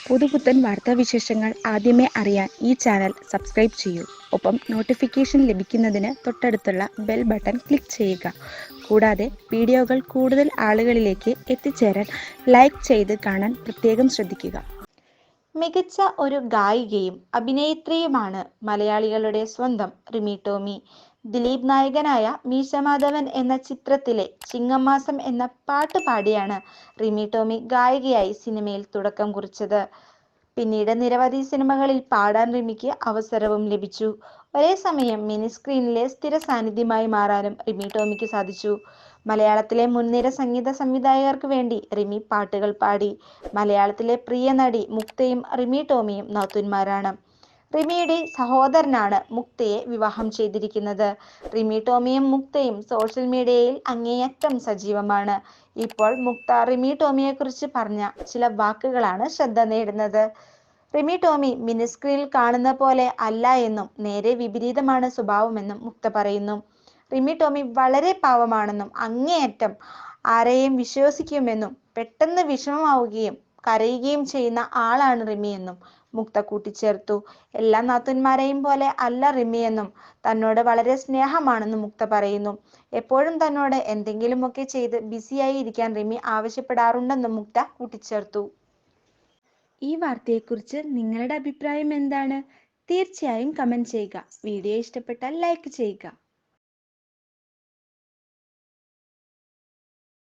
പുതുപുത്തൻ വാർത്താവിശേഷങ്ങൾ ആദ്യമേ അറിയാൻ ഈ ചാനൽ സബ്സ്ക്രൈബ് ചെയ്യൂ. ഒപ്പം നോട്ടിഫിക്കേഷൻ ലഭിക്കുന്നതിന് തൊട്ടടുത്തുള്ള ബെൽ ബട്ടൺ ക്ലിക്ക് ചെയ്യുക. കൂടാതെ വീഡിയോകൾ കൂടുതൽ ആളുകളിലേക്ക് എത്തിച്ചേരാൻ ലൈക്ക് ചെയ്ത് കാണാൻ പ്രത്യേകം ശ്രദ്ധിക്കുക. മികച്ച ഒരു ഗായികയും അഭിനേത്രിയുമാണ് മലയാളികളുടെ സ്വന്തം റിമി ടോമി. ദിലീപ് നായകനായ മീശമാധവൻ എന്ന ചിത്രത്തിലെ ചിങ്ങമാസം എന്ന പാട്ട് പാടിയാണ് റിമി ടോമി ഗായികയായി സിനിമയിൽ തുടക്കം കുറിച്ചത്. പിന്നീട് നിരവധി സിനിമകളിൽ പാടാൻ റിമിക്ക് അവസരവും ലഭിച്ചു. ഒരേ സമയം മിനി സ്ക്രീനിലെ സ്ഥിര സാന്നിധ്യമായി മാറാനും റിമി ടോമിക്ക് സാധിച്ചു. മലയാളത്തിലെ മുൻനിര സംഗീത സംവിധായകർക്ക് വേണ്ടി റിമി പാട്ടുകൾ പാടി. മലയാളത്തിലെ പ്രിയ നടി മുക്തയും റിമി ടോമിയും നാത്തൂന്മാരാണ്. റിമിയുടെ സഹോദരനാണ് മുക്തയെ വിവാഹം ചെയ്തിരിക്കുന്നത്. റിമി ടോമിയും മുക്തയും സോഷ്യൽ മീഡിയയിൽ അങ്ങേയറ്റം സജീവമാണ്. ഇപ്പോൾ മുക്ത റിമി ടോമിയെക്കുറിച്ച് പറഞ്ഞ ചില വാക്കുകളാണ് ശ്രദ്ധ നേടുന്നത്. റിമി ടോമി മിനിസ്ക്രീനിൽ കാണുന്ന പോലെ അല്ല എന്നും നേരെ വിപരീതമാണ് സ്വഭാവമെന്നും മുക്ത പറയുന്നു. റിമി ടോമി വളരെ പാവമാണെന്നും അങ്ങേയറ്റം ആരെയും വിശ്വസിക്കുമെന്നും പെട്ടെന്ന് വിഷമമാവുകയും കരയുകയും ചെയ്യുന്ന ആളാണ് റിമി എന്നും മുക്ത കൂട്ടിച്ചേർത്തു. എല്ലാ നാത്തൂന്മാരെയും പോലെ അല്ല റിമിയെന്നും തന്നോട് വളരെ സ്നേഹമാണെന്നും മുക്ത പറയുന്നു. എപ്പോഴും തന്നോട് എന്തെങ്കിലുമൊക്കെ ചെയ്ത് ബിസിയായി ഇരിക്കാൻ റിമി ആവശ്യപ്പെടാറുണ്ടെന്നും മുക്ത കൂട്ടിച്ചേർത്തു. ഈ വാർത്തയെക്കുറിച്ച് നിങ്ങളുടെ അഭിപ്രായം എന്താണ്? തീർച്ചയായും കമന്റ് ചെയ്യുക. വീഡിയോ ഇഷ്ടപ്പെട്ടാൽ ലൈക്ക് ചെയ്യുക.